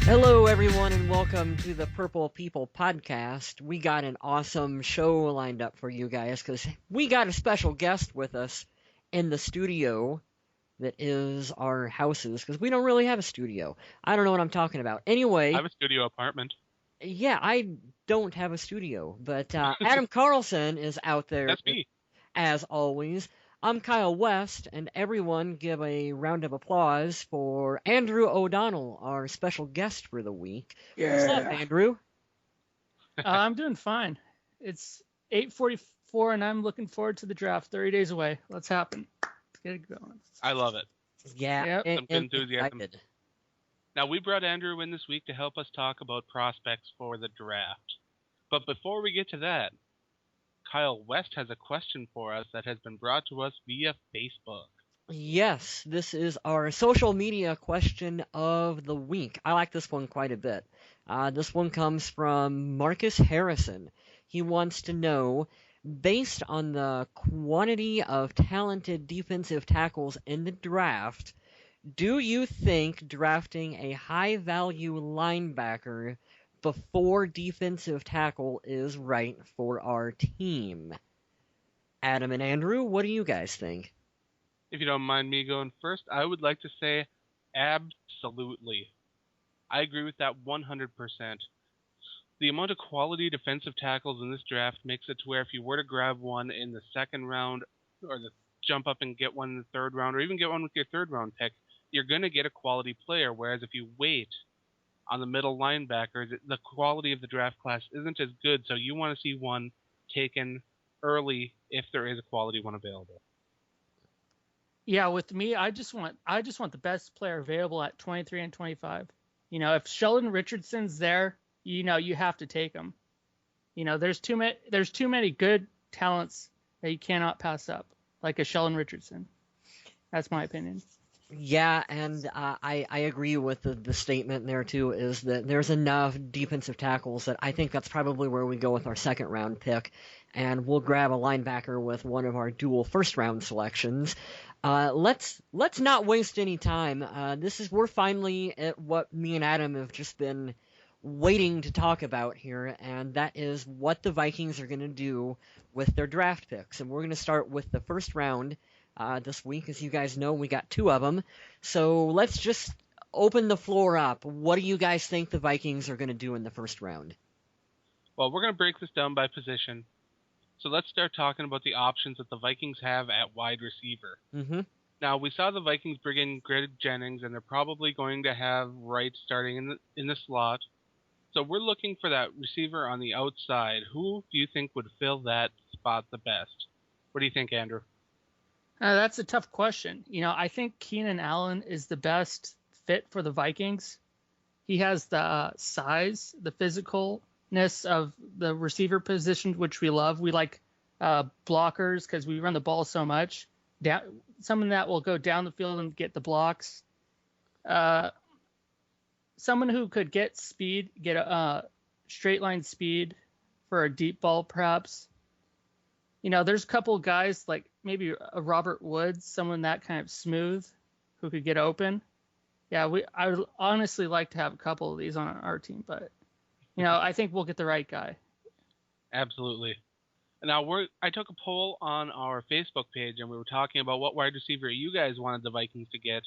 Hello, everyone, and welcome to the Purple People podcast. We got an awesome show lined up for you guys because we got a special guest with us in the studio that is our houses because we don't really have a studio. I don't know what I'm talking about. I Anyway, have a studio apartment. yeah, I don't have a studio, but Adam Carlson is out there That's me. as always. I'm Kyle West, and everyone give a round of applause for Andrew O'Donnell, our special guest for the week. What's up, Yeah. Andrew? I'm doing fine. It's 8:44 and I'm looking forward to the draft. 30 days away. Let's happen. Let's get it going. I love it. Yeah, Yep. and, Some good enthusiasm. excited. Now, we brought Andrew in this week to help us talk about prospects for the draft. But before we get to that, Kyle West has a question for us that has been brought to us via Facebook. Yes, this is our social media question of the week. I like this one quite a bit. This one comes from Marcus Harrison. He wants to know, based on the quantity of talented defensive tackles in the draft, do you think drafting a high-value linebacker before defensive tackle is right for our team? Adam and Andrew, what do you guys think? If you don't mind me going first, I would like to say absolutely. I agree with that 100%. The amount of quality defensive tackles in this draft makes it to where if you were to grab one in the second round or jump up and get one in the third round or even get one with your third round pick, you're going to get a quality player. Whereas if you wait on the middle linebacker, the quality of the draft class isn't as good. So you want to see one taken early if there is a quality one available. Yeah, with me, I just want the best player available at 23 and 25. If Sheldon Richardson's there, you have to take him. There's too many good talents that you cannot pass up, like a Sheldon Richardson. That's my opinion. Yeah, and I agree with the statement there too, is that there's enough defensive tackles that I think that's probably where we go with our second round pick, and we'll grab a linebacker with one of our dual first round selections. Let's not waste any time. We're finally at what me and Adam have just been waiting to talk about here, and that is what the Vikings are going to do with their draft picks. And we're going to start with the first round this week. As you guys know, we got two of them. So let's just open the floor up. What do you guys think the Vikings are going to do in the first round? Well, we're going to break this down by position. So let's start talking about the options that the Vikings have at wide receiver. Mm-hmm. Now, we saw the Vikings bring in Greg Jennings, and they're probably going to have Wright starting in the slot. So we're looking for that receiver on the outside. Who do you think would fill that spot the best? What do you think, Andrew? That's a tough question. I think Keenan Allen is the best fit for the Vikings. He has the size, the physicalness of the receiver position, which we love. We like blockers because we run the ball so much. Someone that will go down the field and get the blocks. Someone who could get speed, get a straight line speed for a deep ball, perhaps. There's a couple of guys like maybe a Robert Woods, someone that kind of smooth who could get open. Yeah, I would honestly like to have a couple of these on our team, but I think we'll get the right guy. Absolutely. Now, I took a poll on our Facebook page, and we were talking about what wide receiver you guys wanted the Vikings to get,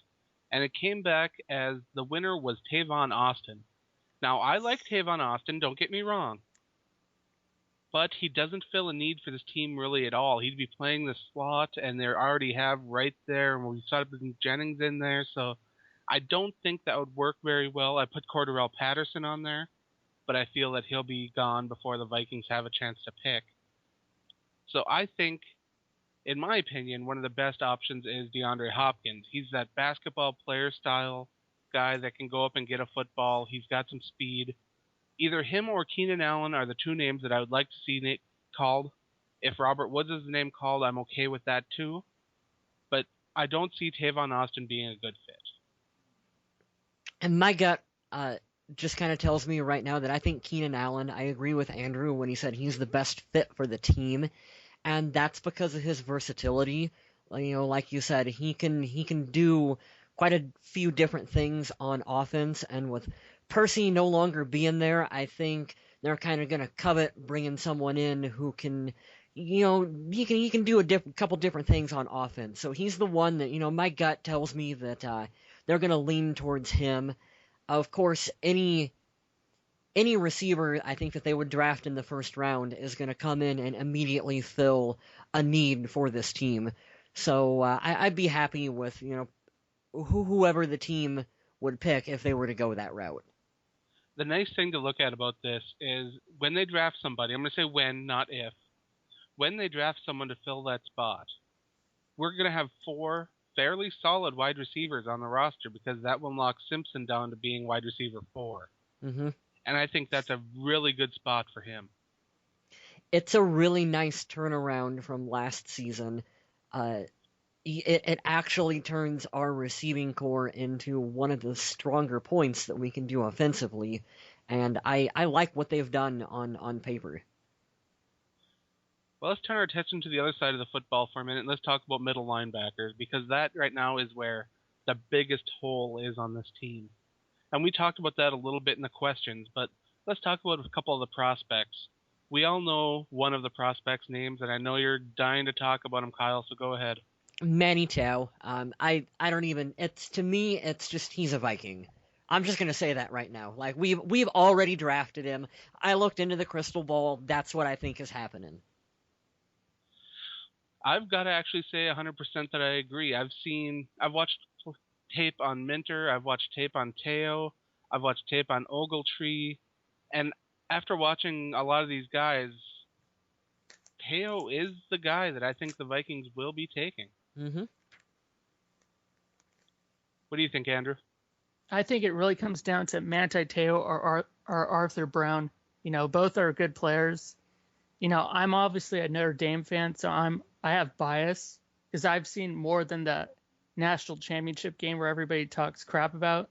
and it came back as the winner was Tavon Austin. Now, I like Tavon Austin, don't get me wrong, but he doesn't fill a need for this team really at all. He'd be playing the slot, and they already have Wright there, and we saw Jennings in there, so I don't think that would work very well. I put Cordarrelle Patterson on there, but I feel that he'll be gone before the Vikings have a chance to pick. So I think, in my opinion, one of the best options is DeAndre Hopkins. He's that basketball player style guy that can go up and get a football. He's got some speed. Either him or Keenan Allen are the two names that I would like to see called. If Robert Woods is the name called, I'm okay with that too. But I don't see Tavon Austin being a good fit. And my gut just kind of tells me right now that I think Keenan Allen, I agree with Andrew when he said he's the best fit for the team. And that's because of his versatility. Like you said, he can do quite a few different things on offense, and with Percy no longer being there, I think they're kind of going to covet bringing someone in who can, he can do couple different things on offense. So he's the one that, my gut tells me that they're going to lean towards him. Of course, any receiver I think that they would draft in the first round is going to come in and immediately fill a need for this team. So I'd be happy with whoever the team would pick if they were to go that route. The nice thing to look at about this is when they draft somebody, I'm going to say when, not if. When they draft someone to fill that spot, we're going to have 4 fairly solid wide receivers on the roster because that will knock Simpson down to being wide receiver 4. Mm-hmm. And I think that's a really good spot for him. It's a really nice turnaround from last season. It actually turns our receiving core into one of the stronger points that we can do offensively, and I like what they've done on paper. Well, let's turn our attention to the other side of the football for a minute, and let's talk about middle linebackers, because that right now is where the biggest hole is on this team. And we talked about that a little bit in the questions, but let's talk about a couple of the prospects. We all know one of the prospects' names, and I know you're dying to talk about him, Kyle, so go ahead. Manny Tao. I don't even. To me, it's just he's a Viking. I'm just gonna say that right now. Like we've already drafted him. I looked into the crystal ball. That's what I think is happening. I've got to actually say 100% that I agree. I've watched tape on Minter. I've watched tape on Teo. I've watched tape on Ogletree. And after watching a lot of these guys, Teo is the guy that I think the Vikings will be taking. Mm-hmm. What do you think, Andrew? I think it really comes down to Manti Te'o or Arthur Brown. Both are good players. I'm obviously a Notre Dame fan, so I have bias because I've seen more than the national championship game where everybody talks crap about,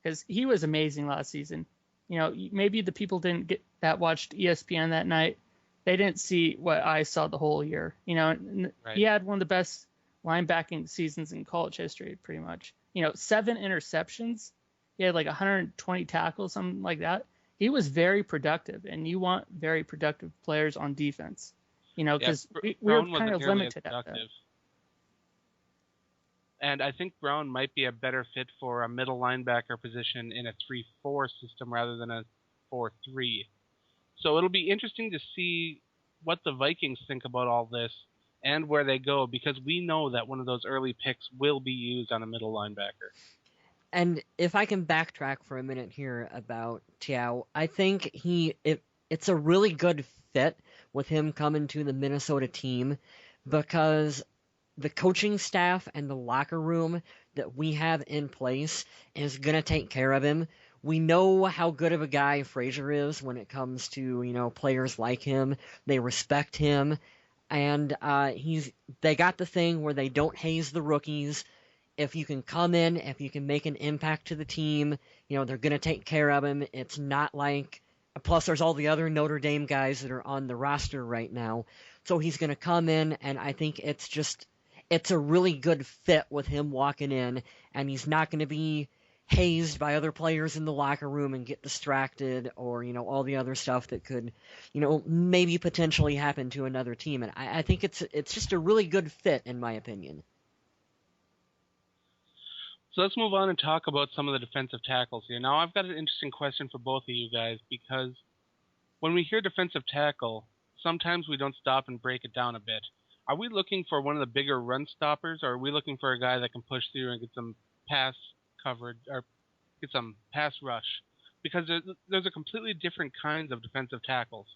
because he was amazing last season. Maybe the people didn't get that watched ESPN that night. They didn't see what I saw the whole year. Right. He had one of the best linebacking seasons in college history, pretty much. 7 interceptions. He had like 120 tackles, something like that. He was very productive, and you want very productive players on defense. Because we were kind of limited at that. And I think Brown might be a better fit for a middle linebacker position in a 3-4 system rather than a 4-3. So it'll be interesting to see what the Vikings think about all this and where they go, because we know that one of those early picks will be used on a middle linebacker. And if I can backtrack for a minute here about Tiao, I think it's a really good fit with him coming to the Minnesota team, because the coaching staff and the locker room that we have in place is going to take care of him. We know how good of a guy Frazier is when it comes to, players like him. They respect him. And they got the thing where they don't haze the rookies. If you can come in, if you can make an impact to the team, they're going to take care of him. It's not like, plus there's all the other Notre Dame guys that are on the roster right now. So he's going to come in, and I think it's a really good fit with him walking in, and he's not going to be hazed by other players in the locker room and get distracted, or all the other stuff that could maybe potentially happen to another team. And I think it's just a really good fit, in my opinion. So let's move on and talk about some of the defensive tackles here. Now, I've got an interesting question for both of you guys, because when we hear defensive tackle, sometimes we don't stop and break it down a bit. Are we looking for one of the bigger run stoppers, or are we looking for a guy that can push through and get some pass coverage or get some pass rush? Because there's a completely different kinds of defensive tackles.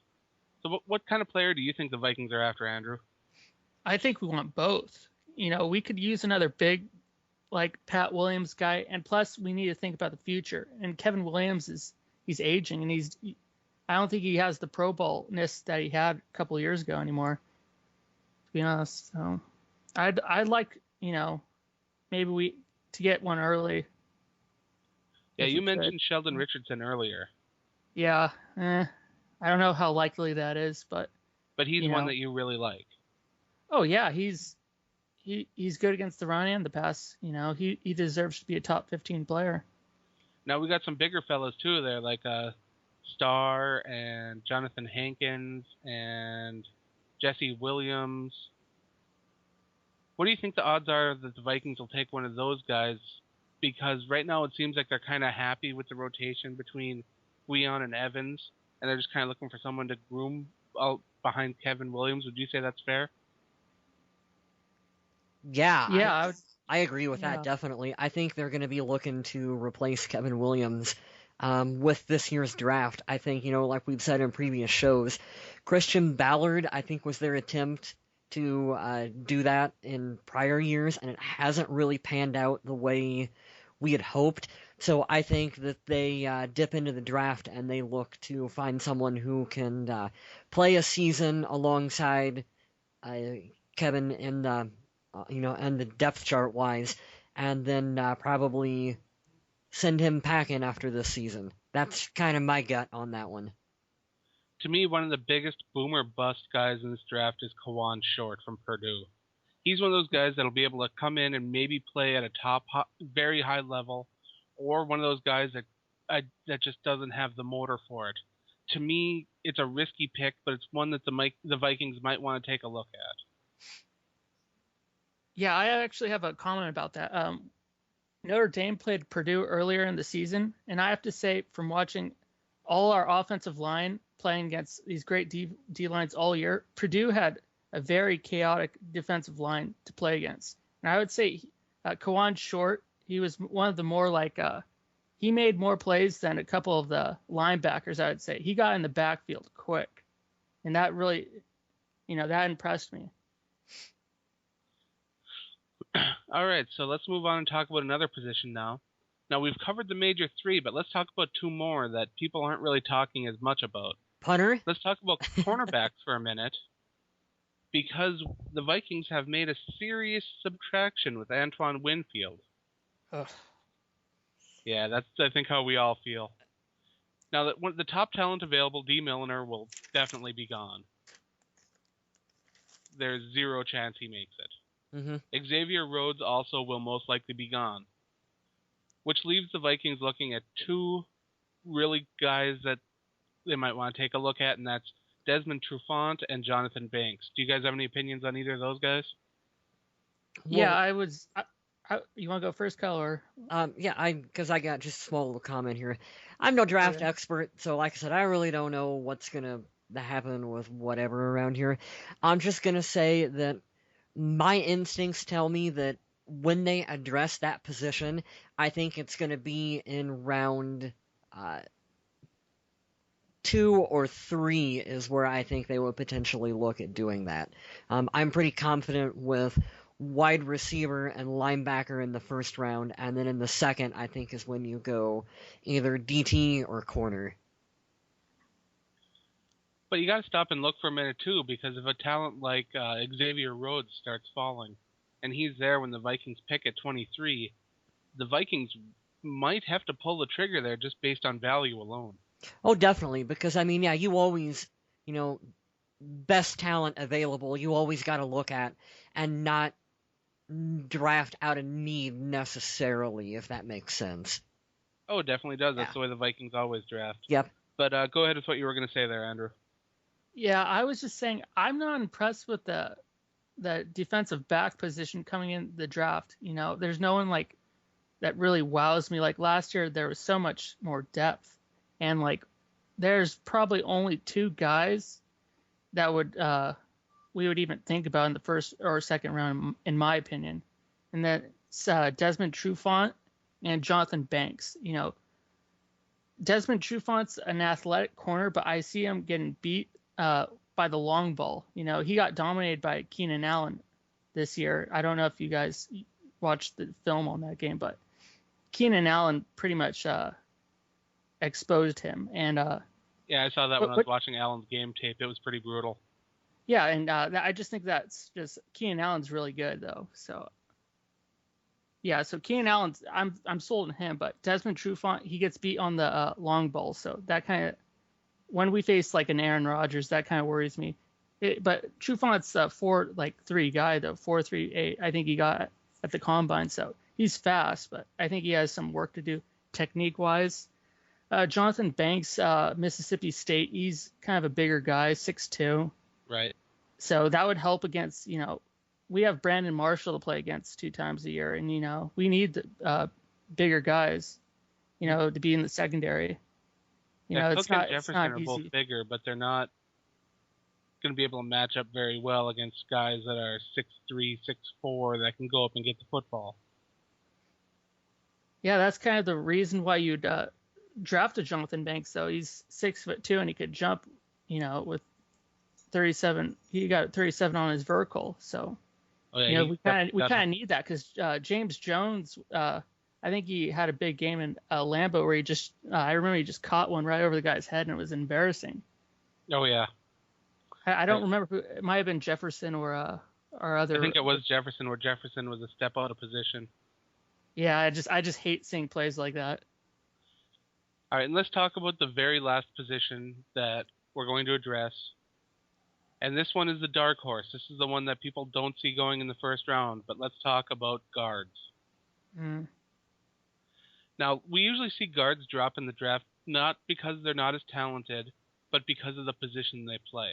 So what kind of player do you think the Vikings are after, Andrew? I think we want both. We could use another big, like Pat Williams guy, and plus we need to think about the future. And Kevin Williams he's aging, and I don't think he has the Pro Bowl-ness that he had a couple of years ago anymore, to be honest. So I'd like, maybe to get one early. Yeah, you mentioned Sheldon Richardson earlier. Yeah, I don't know how likely that is, but he's one that you really like. Oh yeah, he's good against the run and the pass. He deserves to be a top 15 player. Now we got some bigger fellas too there, like Starr and Jonathan Hankins and Jesse Williams. What do you think the odds are that the Vikings will take one of those guys? Because right now it seems like they're kind of happy with the rotation between Weon and Evans, and they're just kind of looking for someone to groom out behind Kevin Williams. Would you say that's fair? Yeah, Yeah, I agree with that, yeah. definitely. I think they're going to be looking to replace Kevin Williams with this year's draft. I think, like we've said in previous shows, Christian Ballard, I think, was their attempt to do that in prior years, and it hasn't really panned out the way we had hoped. So I think that they dip into the draft and they look to find someone who can play a season alongside uh, Kevin in the and the depth chart wise, and then probably send him packing after this season. That's kind of my gut on that one. To me, one of the biggest boomer bust guys in this draft is Kawan Short from Purdue. He's one of those guys that'll be able to come in and maybe play at a very high level, or one of those guys that just doesn't have the motor for it. To me, it's a risky pick, but it's one that the Vikings might want to take a look at. Yeah, I actually have a comment about that. Notre Dame played Purdue earlier in the season, and I have to say, from watching all our offensive line playing against these great D lines all year, Purdue had a very chaotic defensive line to play against. And I would say Kawan Short, he was one of the more he made more plays than a couple of the linebackers, I would say. He got in the backfield quick, and that really, that impressed me. All right, so let's move on and talk about another position now. Now, we've covered the major three, but let's talk about two more that people aren't really talking as much about. Punter? Let's talk about cornerbacks for a minute, because the Vikings have made a serious subtraction with Antoine Winfield. Ugh. Yeah, that's, I think, how we all feel. Now, the top talent available, D. Milliner, will definitely be gone. There's zero chance he makes it. Mm-hmm. Xavier Rhodes also will most likely be gone, which leaves the Vikings looking at two really guys that they might want to take a look at, and that's Desmond Trufant and Jonathan Banks. Do you guys have any opinions on either of those guys? Yeah, I was. You want to go first, Kyle? Or because I got just a small little comment here. I'm no draft expert, so like I said, I really don't know what's gonna happen with whatever around here. I'm just gonna say that my instincts tell me that when they address that position, I think it's going to be in round 2 or 3 is where I think they will potentially look at doing that. I'm pretty confident with wide receiver and linebacker in the first round, and then in the second, I think is when you go either DT or corner. But you got to stop and look for a minute, too, because if a talent like Xavier Rhodes starts falling, and he's there when the Vikings pick at 23, the Vikings might have to pull the trigger there just based on value alone. Oh, definitely, because, you always, best talent available, you always got to look at and not draft out of need necessarily, if that makes sense. Oh, it definitely does. That's the way the Vikings always draft. Yep. But go ahead with what you were going to say there, Andrew. Yeah, I was just saying I'm not impressed with the defensive back position coming in the draft. There's no one that really wows me. Like last year, there was so much more depth, and there's probably only 2 guys that we would even think about in the first or second round, in my opinion, and that's Desmond Trufant and Jonathan Banks. Desmond Trufant's an athletic corner, but I see him getting beat by the long ball. He got dominated by Keenan Allen this year. I don't know if you guys watched the film on that game, but Keenan Allen pretty much exposed him. And yeah, I saw that when I was watching Allen's game tape. It was pretty brutal. Yeah, and I just think that's just Keenan Allen's really good though. So yeah, so Keenan Allen's I'm sold on him, but Desmond Trufant, he gets beat on the long ball, so that kind of, when we face an Aaron Rodgers, that kind of worries me. But Trufant's 4.3 guy though, 4.38. I think he got at the combine, so he's fast, but I think he has some work to do. technique-wise. Jonathan Banks, Mississippi State, he's kind of a bigger guy, 6'2". Right. So that would help against, we have Brandon Marshall to play against 2 times a year. And, we need the bigger guys, to be in the secondary. Cook it's and not Jefferson are easy. both bigger, but they're not going to be able to match up very well against guys that are 6'3", 6'4", that can go up and get the football. Yeah, that's kind of the reason why you'd draft a Jonathan Banks, though. He's 6'2" and he could jump, with 37. He got 37 on his vertical, so we kind of need that because James Jones, I think he had a big game in Lambeau where I remember he just caught one right over the guy's head and it was embarrassing. Oh yeah. I don't remember who. It might have been Jefferson or other. I think it was Jefferson, where Jefferson was a step out of position. Yeah, I just hate seeing plays like that. All right, and let's talk about the very last position that we're going to address. And this one is the dark horse. This is the one that people don't see going in the first round, but let's talk about guards. Mm. Now, we usually see guards drop in the draft not because they're not as talented, but because of the position they play.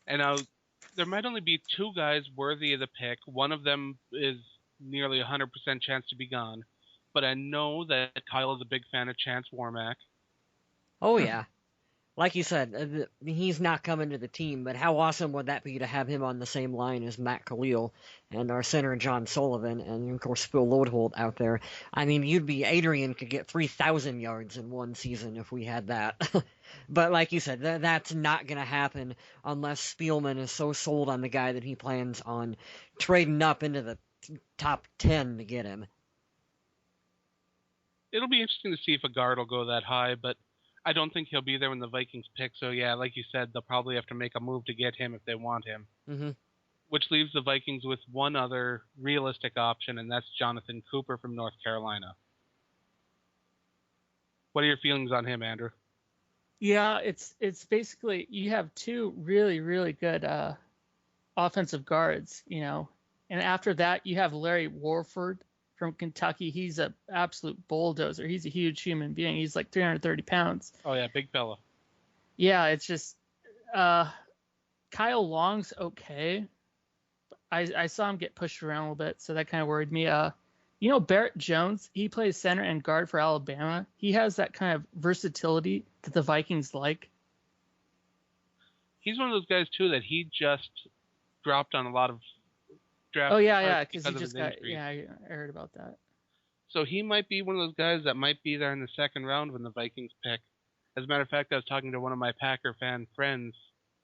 And now, there might only be 2 guys worthy of the pick. One of them is nearly 100% chance to be gone. But I know that Kyle is a big fan of Chance Warmack. Oh, yeah. Like you said, he's not coming to the team, but how awesome would that be to have him on the same line as Matt Khalil and our center John Sullivan and, of course, Phil Lodeholt out there. I mean, Adrian could get 3,000 yards in one season if we had that. But like you said, that's not going to happen unless Spielman is so sold on the guy that he plans on trading up into the top 10 to get him. It'll be interesting to see if a guard will go that high, but I don't think he'll be there when the Vikings pick. So, yeah, like you said, they'll probably have to make a move to get him if they want him. Mm-hmm. Which leaves the Vikings with one other realistic option, and that's Jonathan Cooper from North Carolina. What are your feelings on him, Andrew? Yeah, it's basically you have 2 really, really good offensive guards, and after that you have Larry Warford from Kentucky. He's an absolute bulldozer. He's a huge human being. He's like 330 pounds. Oh, yeah, big fella. Yeah, it's just Kyle Long's okay. I saw him get pushed around a little bit, so that kind of worried me. Barrett Jones, he plays center and guard for Alabama. He has that kind of versatility that the Vikings like. He's one of those guys, too, that he just dropped on a lot of draft. Oh, yeah, because he just got, I heard about that. So he might be one of those guys that might be there in the second round when the Vikings pick. As a matter of fact, I was talking to one of my Packer fan friends.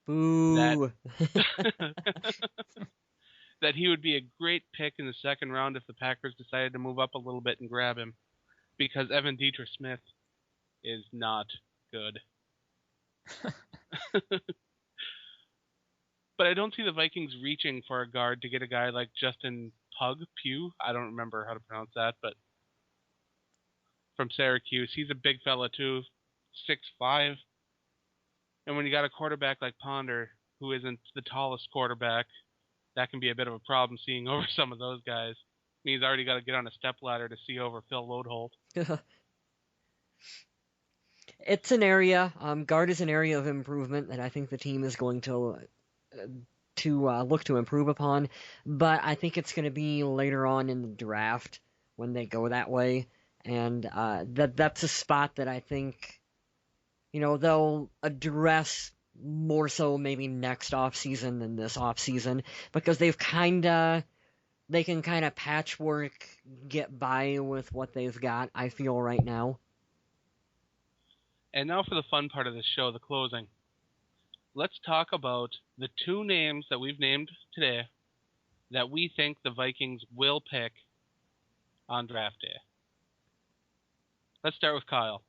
Boo! That he would be a great pick in the second round if the Packers decided to move up a little bit and grab him. Because Evan Dietrich Smith is not good. But I don't see the Vikings reaching for a guard to get a guy like Justin Pugh. I don't remember how to pronounce that, but from Syracuse. He's a big fella too, 6'5". And when you got a quarterback like Ponder, who isn't the tallest quarterback, that can be a bit of a problem seeing over some of those guys. I mean, he's already got to get on a stepladder to see over Phil Lodeholt. It's an area, guard is an area of improvement that I think the team is going to look to improve upon, but I think it's going to be later on in the draft when they go that way, and that's a spot that I think, they'll address more so maybe next offseason than this offseason, because they can kind of patchwork get by with what they've got, I feel, right now. And now for the fun part of this show, the closing. Let's talk about the 2 names that we've named today that we think the Vikings will pick on draft day. Let's start with Kyle.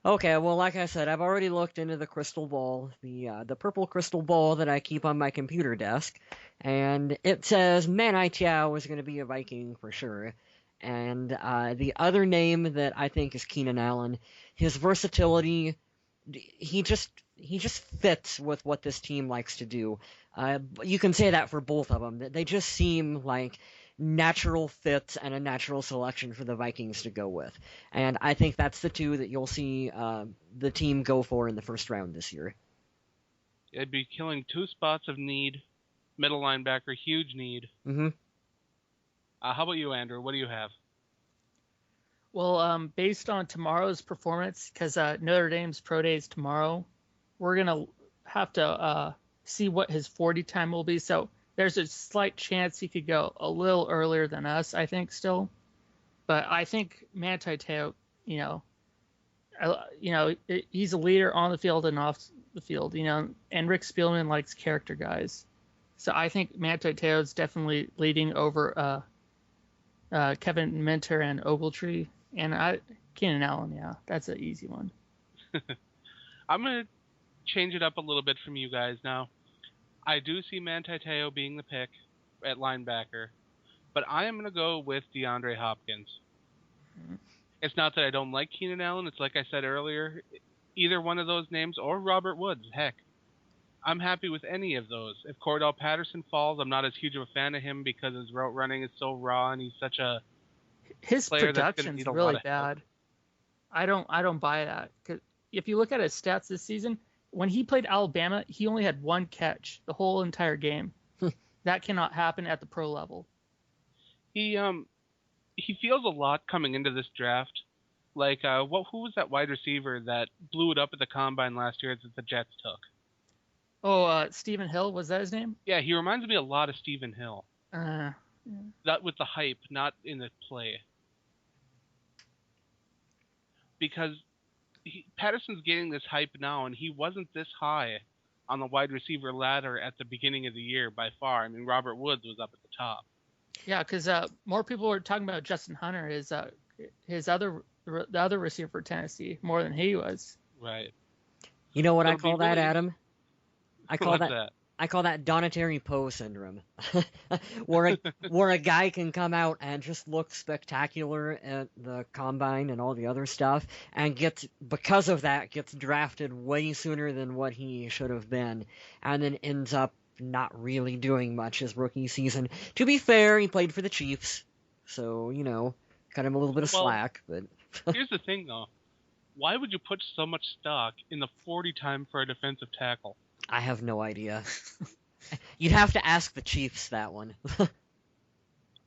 Okay, well, like I said, I've already looked into the crystal ball, the purple crystal ball that I keep on my computer desk, and it says Manti Te'o is going to be a Viking for sure. And the other name that I think is Keenan Allen. His versatility, he just fits with what this team likes to do. You can say that for both of them. They just seem like natural fit and a natural selection for the Vikings to go with. And I think that's the two that you'll see the team go for in the first round this year. It'd be killing 2 spots of need. Middle linebacker, huge need. Mm-hmm. How about you, Andrew? What do you have? Well, based on tomorrow's performance, because Notre Dame's pro day is tomorrow, we're gonna have to see what his 40 time will be. So there's a slight chance he could go a little earlier than us, I think, still. But I think Manti Te'o, he's a leader on the field and off the field, and Rick Spielman likes character guys. So I think Manti Te'o is definitely leading over Kevin Minter and Ogletree. And Keenan Allen, yeah, that's an easy one. I'm going to change it up a little bit from you guys now. I do see Manti Te'o being the pick at linebacker, but I am going to go with DeAndre Hopkins. Mm-hmm. It's not that I don't like Keenan Allen. It's like I said earlier, either one of those names or Robert Woods, heck. I'm happy with any of those. If Cordell Patterson falls, I'm not as huge of a fan of him because his route running is so raw and he's such a his production's really bad. I don't buy that. 'Cause if you look at his stats this season, when he played Alabama, he only had 1 catch the whole entire game. That cannot happen at the pro level. He feels a lot coming into this draft. Like who was that wide receiver that blew it up at the combine last year that the Jets took? Oh, Stephen Hill, was that his name? Yeah, he reminds me a lot of Stephen Hill. Yeah. That with the hype, not in the play. Because Patterson's getting this hype now, and he wasn't this high on the wide receiver ladder at the beginning of the year by far. I mean, Robert Woods was up at the top. Yeah, because more people were talking about Justin Hunter, the other receiver for Tennessee, more than he was. Right. You know what I call that, Adam? I call What's that. that? I call that Donateri Poe syndrome, where a guy can come out and just look spectacular at the combine and all the other stuff, and because of that gets drafted way sooner than what he should have been, and then ends up not really doing much his rookie season. To be fair, he played for the Chiefs, so cut him a little bit of slack. But here's the thing, though: why would you put so much stock in the 40 time for a defensive tackle? I have no idea. You'd have to ask the Chiefs that one.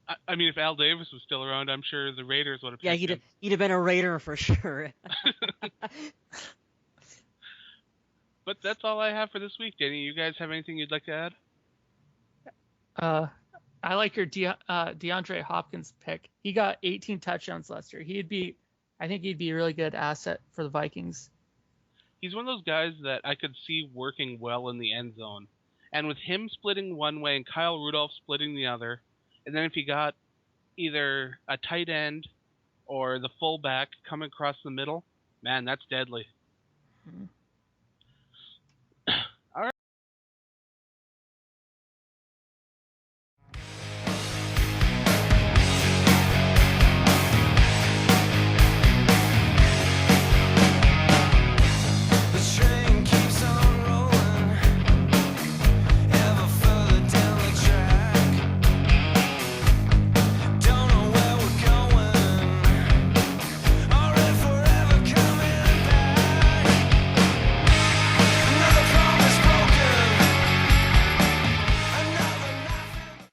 I mean, if Al Davis was still around, I'm sure the Raiders would have picked him. He'd have been a Raider for sure. But that's all I have for this week. Danny, you guys have anything you'd like to add? I like your DeAndre Hopkins pick. He got 18 touchdowns last year. I think he'd be a really good asset for the Vikings. He's one of those guys that I could see working well in the end zone. And with him splitting one way and Kyle Rudolph splitting the other, and then if he got either a tight end or the fullback coming across the middle, man, that's deadly.